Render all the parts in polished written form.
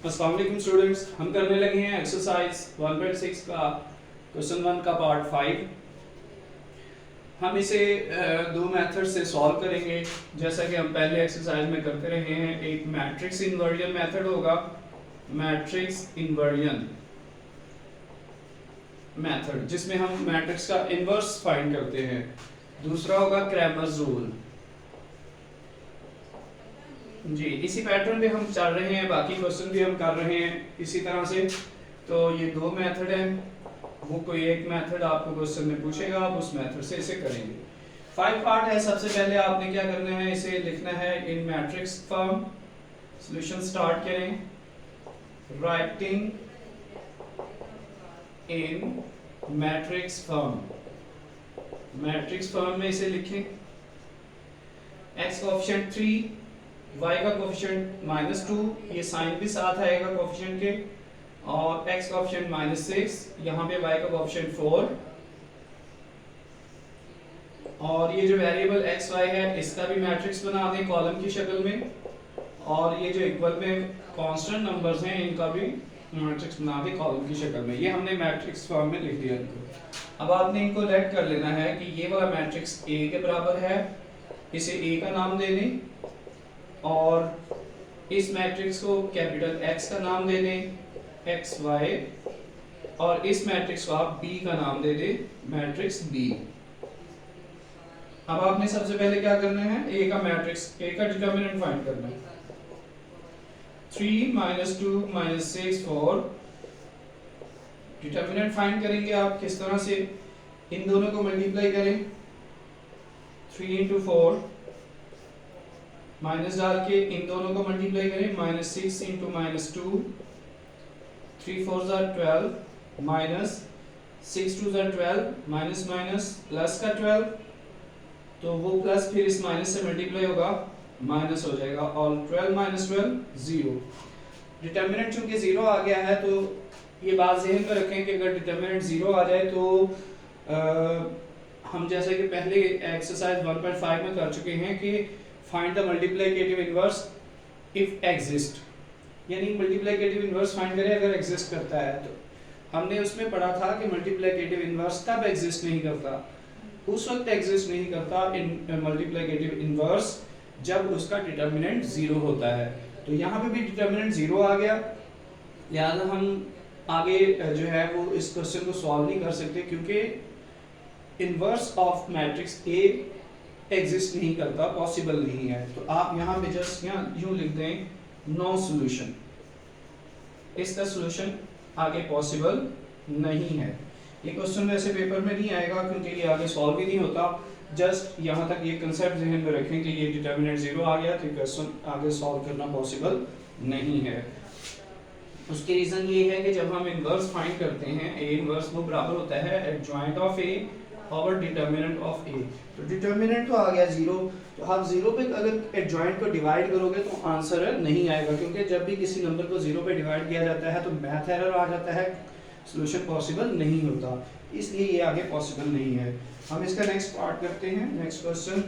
अस्सलाम वालेकुम स्टूडेंट्स, हम करने लगे हैं एक्सरसाइज 1.6 का क्वेश्चन 1 का पार्ट 5। हम इसे दो मेथड से सॉल्व करेंगे जैसा कि हम पहले एक्सरसाइज में करते रहे हैं। एक मैट्रिक्स इन्वर्जन मेथड होगा, मैट्रिक्स इन्वर्जन मेथड जिसमें हम मैट्रिक्स का इन्वर्स फाइंड करते हैं। दूसरा होगा क्रैमर्स रूल। जी, इसी पैटर्न पे हम चल रहे हैं, बाकी क्वेश्चन भी हम कर रहे हैं इसी तरह से। तो ये दो मेथड हैं, वो कोई एक मेथड आपको क्वेश्चन में पूछेगा, आप उस मेथड से इसे करेंगे। 5 पार्ट है। सबसे पहले आपने क्या करना है, इसे लिखना है इन मैट्रिक्स फॉर्म। सॉल्यूशन स्टार्ट करें। Writing in matrix form. Matrix form में इसे लिखें। x का ऑप्शन 3, y का कोफिशिएंट -2, ये साइन भी साथ आएगा कोफिशिएंट के, और x का ऑप्शन -6, यहाँ पे y का कोफिशिएंट 4, और ये जो वेरिएबल x y है इसका भी मैट्रिक्स बना दें कॉलम की शक्ल में, और ये जो इक्वल में कांस्टेंट नंबर्स हैं इनका भी मैट्रिक्स बना दें कॉलम की शक्ल में। ये हमने मैट्रिक्स फॉर्म में लिख दिया इनको। अब आपने इनको लेट कर लेना है कि ये वाला मैट्रिक्स A के बराबर है, इसे A का नाम दे दें, और इस मैट्रिक्स को कैपिटल X का नाम दे दें एक्स वाई, और इस मैट्रिक्स को आप B का नाम दे दें मैट्रिक्स B। अब आपने सबसे पहले क्या करना है, A का मैट्रिक्स A का डिटरमिनेंट फाइंड करना है। 3 -2 -6 4। डिटरमिनेंट फाइंड करेंगे आप किस तरह से, इन दोनों को मल्टीप्लाई करें। 3 × 4 माइनस डाल के इन दोनों को मल्टीप्लाई करें। -6 × -2, 3 4 12, -6 2 12, माइनस माइनस प्लस का 12, तो वो प्लस फिर इस माइनस से मल्टीप्लाई होगा, माइनस हो जाएगा, और 12 - 12 0। डिटरमिनेंट चूंकि 0 आ गया है, तो ये बात ज़हन में रखें कि अगर डिटरमिनेंट 0 आ जाए तो हम जैसे कि पहले एक्सरसाइज 1.5 में कर चुके हैं कि find the multiplicative inverse if exist, यानी मल्टीप्लिकेटिव इनवर्स फाइंड करें अगर एग्जिस्ट करता है। तो हमने उसमें पढ़ा था कि मल्टीप्लिकेटिव इनवर्स कब एग्जिस्ट नहीं करता, उस वक्त एग्जिस्ट नहीं करता इन मल्टीप्लिकेटिव इनवर्स जब उसका डिटरमिनेंट 0 होता है। तो यहाँ पे भी डिटरमिनेंट 0 आ गया, लिहाजा हम आगे जो है वो इस क्वेश्चन को सॉल्व नहीं कर सकते, क्योंकि inverse of matrix A exist नहीं करता, पॉसिबल नहीं है। तो आप यहाँ पे जस्ट यहाँ यूं लिख दें नो सॉल्यूशन, इसका सॉल्यूशन आगे पॉसिबल नहीं है। ये क्वेश्चन वैसे पेपर में नहीं आएगा क्योंकि ये आगे सॉल्व ही नहीं होता। जस्ट यहाँ तक ये कंसेप्ट ध्यान में रखें कि ये डिटरमिनेंट 0 आ गया तो क्वेश्चन आगे सॉल्व करना पॉसिबल नहीं है। उसकी रीजन ये है कि जब हम इनवर्स फाइंड करते हैं, A इनवर्स वो बराबर होता है एडजॉइंट ऑफ A और डिटरमिनेंट ऑफ A। तो डिटरमिनेंट तो आ गया 0, तो आप 0 पे अगर एडजॉइंट को डिवाइड करोगे तो आंसर नहीं आएगा, क्योंकि जब भी किसी नंबर को 0 पे डिवाइड किया जाता है तो मैथ एरर आ जाता है, सॉल्यूशन पॉसिबल नहीं होता, इसलिए ये आगे पॉसिबल नहीं है। हम इसका नेक्स्ट पार्ट करते हैं। Next question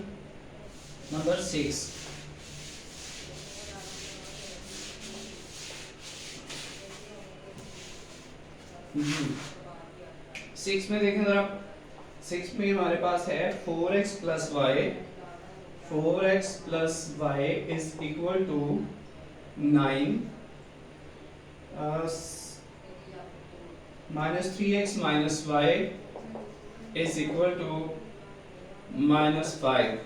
number 6। सिक्स में देखें जरा, 6 में हमारे पास है 4x + y, 4x + y is equal to 9, -3x - y is equal to -5।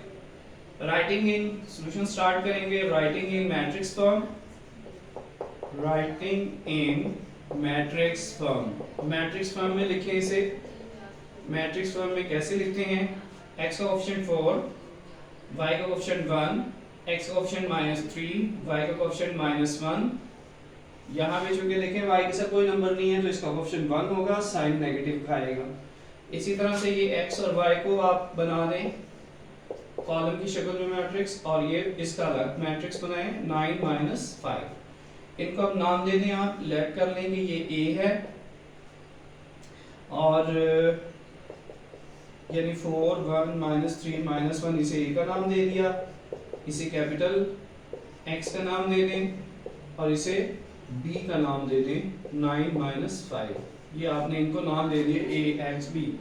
Writing in solution start करेंगे। Writing in matrix form. Writing in matrix form. Matrix form में लिखें इसे। मैट्रिक्स फॉर्म में कैसे लिखते हैं, x का ऑप्शन 4, y का ऑप्शन 1, x का ऑप्शन -3, y का ऑप्शन -1। यहाँ पे चूंकि देखें y के साथ कोई नंबर नहीं है तो इसका ऑप्शन 1 होगा, साइन नेगेटिव का आएगा। इसी तरह से ये x और y को आप बना दें कॉलम की शक्ल में मैट्रिक्स, और ये इसका अलग मैट्रिक्स बनाएं 9 - 5। इनको अब नाम दे दें, आप लेट कर लें कि ये A है, और यानी 4 1 -3 -1 इसे A का नाम दे दिया, इसे कैपिटल X का नाम दे दें, और इसे बी का नाम दे दें 9 माइनस 5। ये आपने इनको नाम दे दिए ए एक्स बी।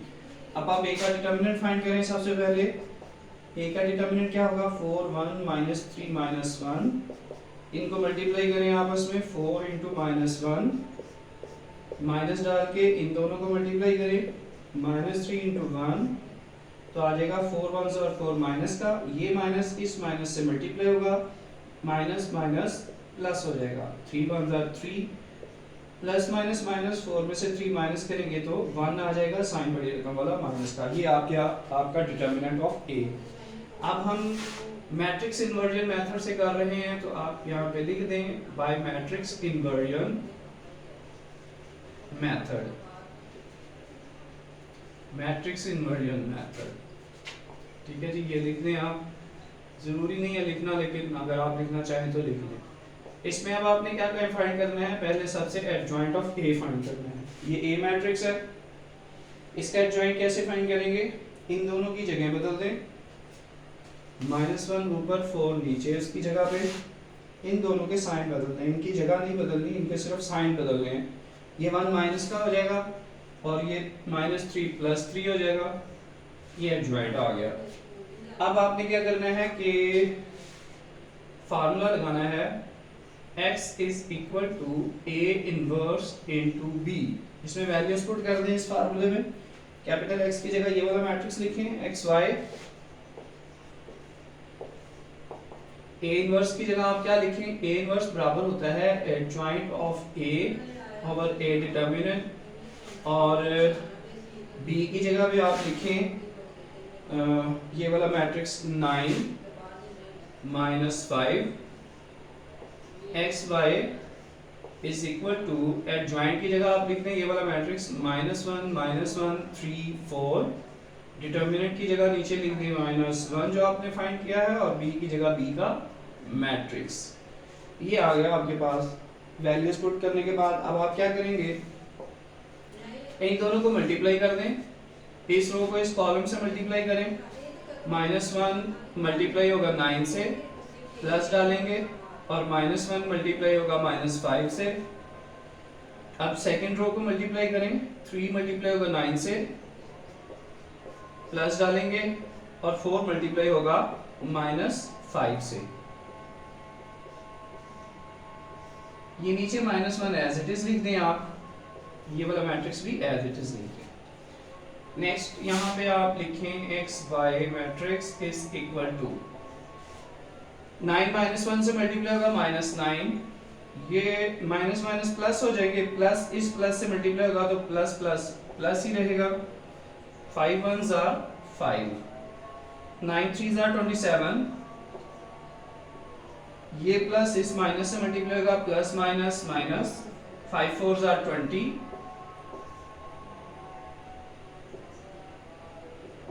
अब आप ए का डिटर्मिनेंट फाइंड करें। सबसे पहले ए का डिटर्मिनेंट क्या होगा 4 1 माइनस 3 माइनस 1। इनको मल्टीप्लाई करें आपस में 4 इंटू माइनस 1, माइनस डाल के इन दोनों को मल्टीप्लाई करें माइनस 3 इंटू 1, तो आ जाएगा 4 1 और 4 माइनस का, ये माइनस इस माइनस से मल्टीप्लाई होगा, माइनस माइनस प्लस हो जाएगा 3 1 3 प्लस माइनस माइनस 4 में से 3 माइनस करेंगे तो 1 आ जाएगा साइन बड़ी रकम वाला माइनस का। ये आपका डिटर्मिनेंट ऑफ ए। अब हम मैट्रिक्स इन्वर्जन मेथड से कर रहे हैं, तो आप यहाँ पे लिख दें by matrix inversion method, matrix inversion method. ठीक है जी, ये लिख दें आप, जरूरी नहीं है लिखना, लेकिन अगर आप लिखना चाहें तो लिख लें। इसमें अब आपने क्या फाइंड करना है, पहले सबसे एडजॉइंट ऑफ ए फाइंड करना है। ये ए मैट्रिक्स है, इसका एडजॉइंट कैसे फाइंड करेंगे, इन दोनों की जगह बदल दें, -1 ऊपर 4 नीचे इसकी जगह पे, इन दोनों के साइन बदल दें, इनकी जगह नहीं बदलनी, इनके सिर्फ साइन बदलने हैं। ये 1 माइनस का हो जाएगा और ये -3 + 3 हो जाएगा, ये एडजॉइंट आ गया। अब आपने क्या करना है कि फार्मूला लगाना है x = a इनवर्स * b। इसमें वैल्यूज पुट कर दें इस फार्मूले में। कैपिटल X की जगह ये वाला मैट्रिक्स लिखें, xy। a इनवर्स की जगह आप क्या लिखें, a इनवर्स बराबर होता है adjoint of a over a determinant, और b की जगह भी आप लिखें ये वाला मैट्रिक्स 9 - 5 xy = एडजॉइंट की जगह आप लिख दें ये वाला मैट्रिक्स -1 -1 3 4, डिटर्मिनेंट की जगह नीचे लिख दें -1 जो आपने फाइंड किया है, और b की जगह b का मैट्रिक्स। ये आ गया आपके पास। वैल्यूज पुट करने के बाद अब आप क्या करेंगे, इन दोनों को मल्टीप्लाई कर दें, इस रो को इस कॉलम से मल्टीप्लाई करें, -1 मल्टीप्लाई होगा 9 से, प्लस डालेंगे, और -1 मल्टीप्लाई होगा -5 से। अब सेकंड रो को मल्टीप्लाई करें, 3 मल्टीप्लाई होगा 9 से, प्लस डालेंगे, और 4 मल्टीप्लाई होगा -5 से। ये नीचे -1 एज इट इज लिख दें आप, ये वाला मैट्रिक्स भी एज इट इज लिख दें। नेक्स्ट यहाँ पे आप लिखें xy मैट्रिक्स = 9 -1 से मल्टीप्लाई होगा -9, ये माइनस माइनस प्लस हो जाएंगे, प्लस इस प्लस से मल्टीप्लाई होगा तो प्लस प्लस प्लस ही रहेगा, 5 1s are 5, 9 3s are 27, ये प्लस इस माइनस से मल्टीप्लाई होगा plus minus minus, 5 4s are 20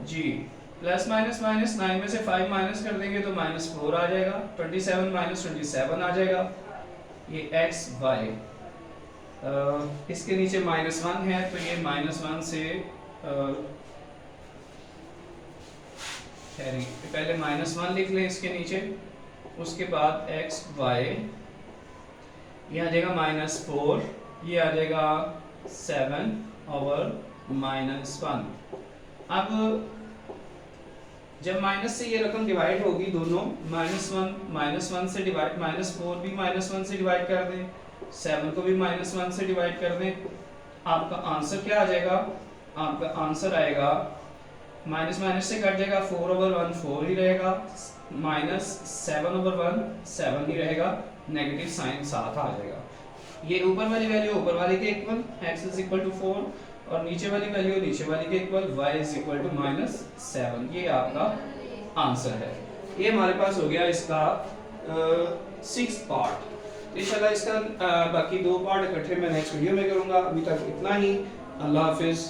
जी, प्लस माइनस माइनस 9 में से 5 माइनस कर देंगे तो -4 आ जाएगा, 27 - 27 आ जाएगा। ये x y इसके नीचे -1 है तो ये -1 से पहले -1 लिख लें इसके नीचे, उसके बाद x y, ये आ जाएगा -4, ये आ जाएगा 7/-1। अब जब माइनस से ये रकम डिवाइड होगी दोनों, -1 से डिवाइड, -4 भी -1 से डिवाइड कर दें, 7 को भी -1 से डिवाइड कर दें, आपका आंसर क्या आ जाएगा, आपका आंसर आएगा माइनस माइनस से कट जाएगा, 4/1 4 ही रहेगा, -7/1 7 ही रहेगा, नेगेटिव साइन साथ आ जाएगा। ये ऊपर वाली वैल्यू ऊपर वाले के इक्वल, x = 4, और नीचे वाली वैल्यू नीचे वाली के इक्वल, y = -7। ये आपका आंसर है। ये हमारे पास हो गया इसका 6th पार्ट। इंशाल्लाह इसका बाकी 2 पार्ट इकट्ठे मैं नेक्स्ट वीडियो में करूंगा। अभी तक इतना ही, अल्लाह हाफिज।